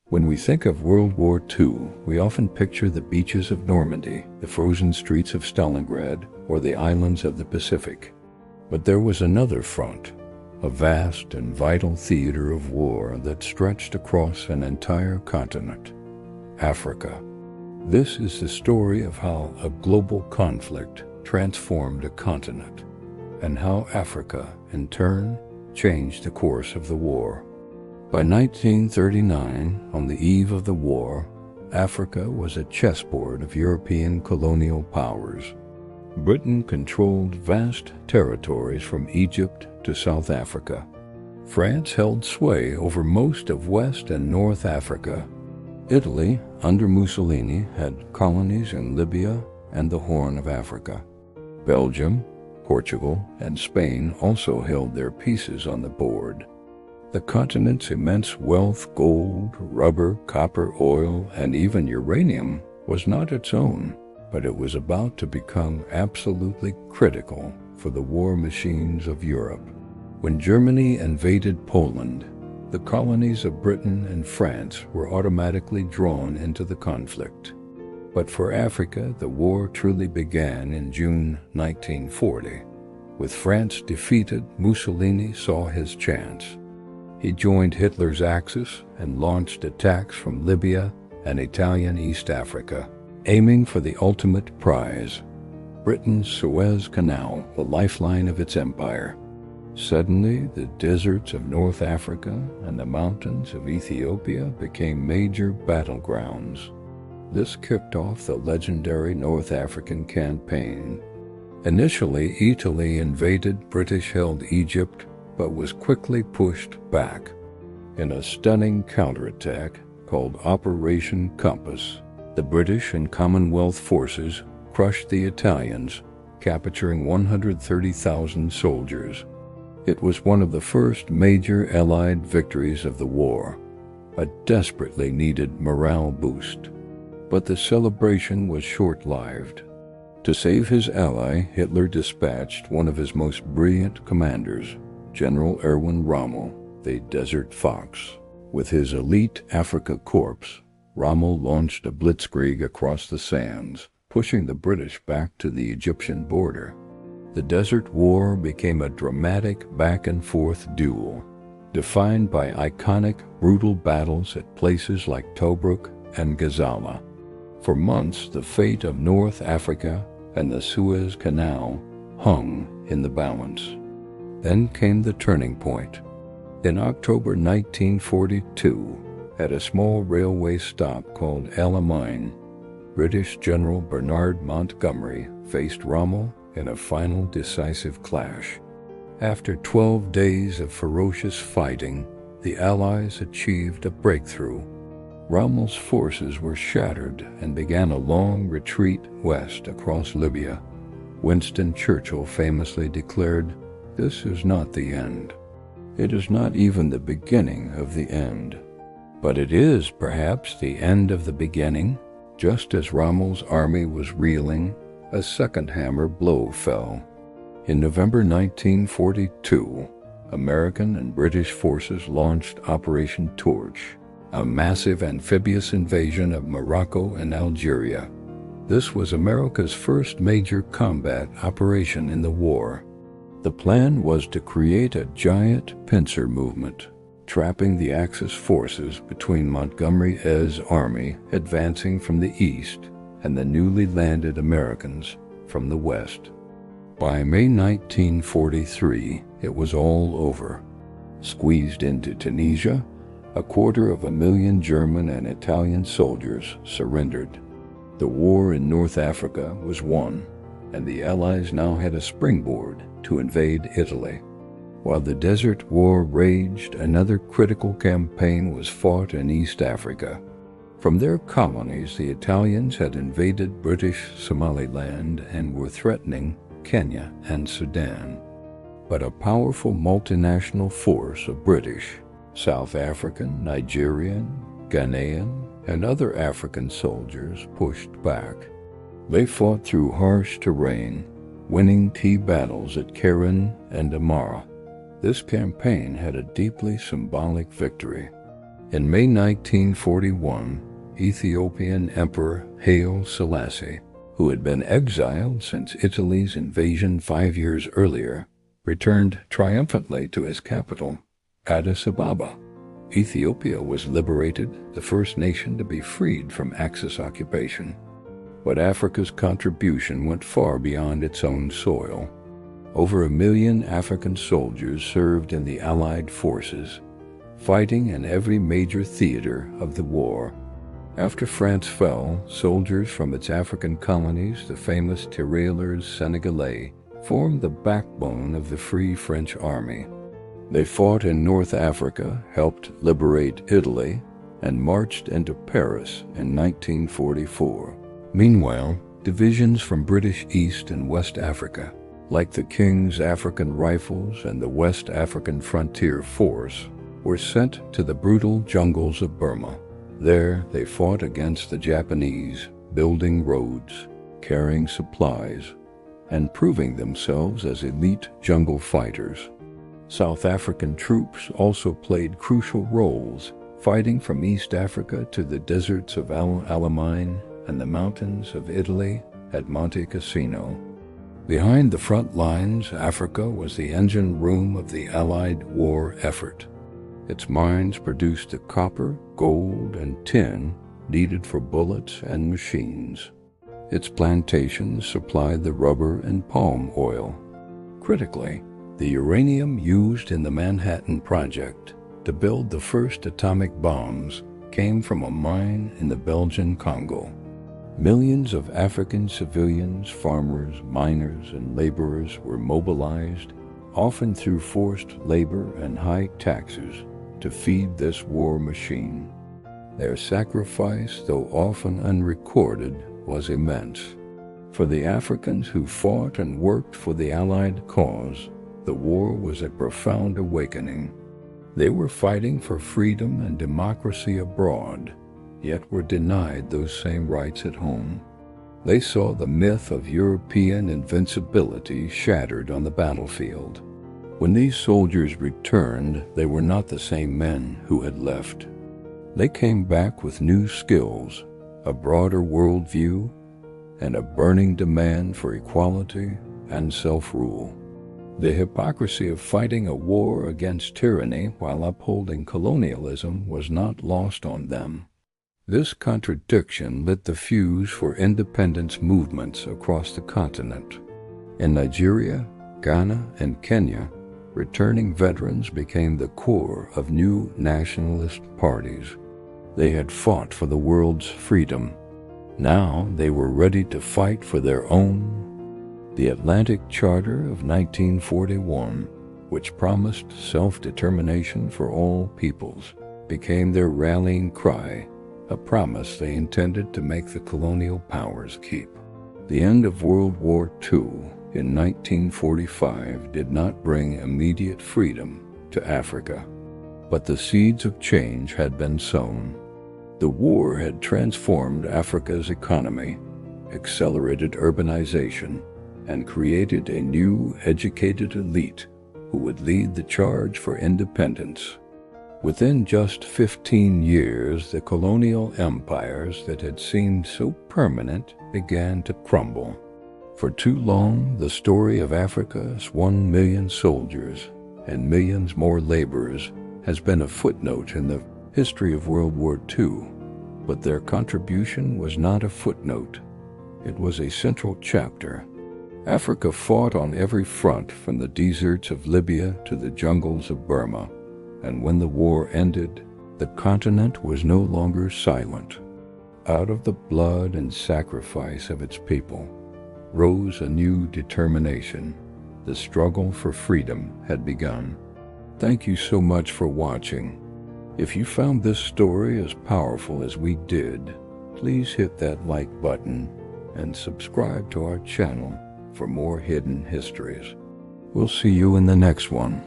When we think of World War II, we often picture the beaches of Normandy, the frozen streets of Stalingrad, or the islands of the Pacific. But there was another front, a vast and vital theater of war that stretched across an entire continent, Africa. This is the story of how a global conflict transformed a continent, and how Africa, in turn, changed the course of the war. By 1939, on the eve of the war, Africa was a chessboard of European colonial powers. Britain controlled vast territories from Egypt to South Africa. France held sway over most of West and North Africa. Italy, under Mussolini, had colonies in Libya and the Horn of Africa. Belgium, Portugal, and Spain also held their pieces on the board. The continent's immense wealth, gold, rubber, copper, oil, and even uranium, was not its own, but it was about to become absolutely critical for the war machines of Europe. When Germany invaded Poland, the colonies of Britain and France were automatically drawn into the conflict. But for Africa, the war truly began in June 1940. With France defeated, Mussolini saw his chance. He joined Hitler's Axis and launched attacks from Libya and Italian East Africa, aiming for the ultimate prize, Britain's Suez Canal, the lifeline of its empire. Suddenly, the deserts of North Africa and the mountains of Ethiopia became major battlegrounds. This kicked off the legendary North African campaign. Initially, Italy invaded British-held Egypt, but was quickly pushed back. In a stunning counterattack called Operation Compass, the British and Commonwealth forces crushed the Italians, capturing 130,000 soldiers. It was one of the first major Allied victories of the war, a desperately needed morale boost. But the celebration was short-lived. To save his ally, Hitler dispatched one of his most brilliant commanders, General Erwin Rommel, the Desert Fox. With his elite Africa Corps, Rommel launched a blitzkrieg across the sands, pushing the British back to the Egyptian border. The Desert War became a dramatic back-and-forth duel, defined by iconic, brutal battles at places like Tobruk and Gazala. For months, the fate of North Africa and the Suez Canal hung in the balance. Then came the turning point. In October 1942, at a small railway stop called El Alamein, British General Bernard Montgomery faced Rommel in a final decisive clash. After 12 days of ferocious fighting, the Allies achieved a breakthrough. Rommel's forces were shattered and began a long retreat west across Libya. Winston Churchill famously declared, "This is not the end. It is not even the beginning of the end." But it is perhaps the end of the beginning. Just as Rommel's army was reeling, a second hammer blow fell. In November 1942, American and British forces launched Operation Torch, a massive amphibious invasion of Morocco and Algeria. This was America's first major combat operation in the war. The plan was to create a giant pincer movement, trapping the Axis forces between Montgomery's army advancing from the east and the newly landed Americans from the west. By May 1943, it was all over. Squeezed into Tunisia, 250,000 German and Italian soldiers surrendered. The war in North Africa was won, and the Allies now had a springboard to invade Italy. While the Desert War raged, another critical campaign was fought in East Africa. From their colonies, the Italians had invaded British Somaliland and were threatening Kenya and Sudan. But a powerful multinational force of British, South African, Nigerian, Ghanaian, and other African soldiers pushed back. They fought through harsh terrain, winning key battles at Keren and Amara. This campaign had a deeply symbolic victory. In May 1941, Ethiopian Emperor Haile Selassie, who had been exiled since Italy's invasion 5 years earlier, returned triumphantly to his capital, Addis Ababa. Ethiopia was liberated, the first nation to be freed from Axis occupation. But Africa's contribution went far beyond its own soil. Over 1 million African soldiers served in the Allied forces, fighting in every major theater of the war. After France fell, soldiers from its African colonies, the famous tirailleurs Senegalais, formed the backbone of the Free French Army. They fought in North Africa, helped liberate Italy, and marched into Paris in 1944. Meanwhile, divisions from British East and West Africa, like the King's African Rifles and the West African Frontier Force, were sent to the brutal jungles of Burma. There they fought against the Japanese, building roads, carrying supplies, and proving themselves as elite jungle fighters. South African troops also played crucial roles, fighting from East Africa to the deserts of Al Alamein and the mountains of Italy at Monte Cassino. Behind the front lines, Africa was the engine room of the Allied war effort. Its mines produced the copper, gold, and tin needed for bullets and machines. Its plantations supplied the rubber and palm oil. Critically, the uranium used in the Manhattan Project to build the first atomic bombs came from a mine in the Belgian Congo. Millions of African civilians, farmers, miners, and laborers were mobilized, often through forced labor and high taxes, to feed this war machine. Their sacrifice, though often unrecorded, was immense. For the Africans who fought and worked for the Allied cause, the war was a profound awakening. They were fighting for freedom and democracy abroad, yet were denied those same rights at home. They saw the myth of European invincibility shattered on the battlefield. When these soldiers returned, they were not the same men who had left. They came back with new skills, a broader worldview, and a burning demand for equality and self-rule. The hypocrisy of fighting a war against tyranny while upholding colonialism was not lost on them. This contradiction lit the fuse for independence movements across the continent. In Nigeria, Ghana, and Kenya, returning veterans became the core of new nationalist parties. They had fought for the world's freedom. Now they were ready to fight for their own. The Atlantic Charter of 1941, which promised self-determination for all peoples, became their rallying cry, a promise they intended to make the colonial powers keep. The end of World War II in 1945 did not bring immediate freedom to Africa, but the seeds of change had been sown. The war had transformed Africa's economy, accelerated urbanization, and created a new educated elite who would lead the charge for independence. Within just 15 years, the colonial empires that had seemed so permanent began to crumble. For too long, the story of Africa's 1 million soldiers and millions more laborers has been a footnote in the history of World War II. But their contribution was not a footnote. It was a central chapter. Africa fought on every front, from the deserts of Libya to the jungles of Burma. And when the war ended, the continent was no longer silent. Out of the blood and sacrifice of its people rose a new determination. The struggle for freedom had begun. Thank you so much for watching. If you found this story as powerful as we did, please hit that like button and subscribe to our channel for more hidden histories. We'll see you in the next one.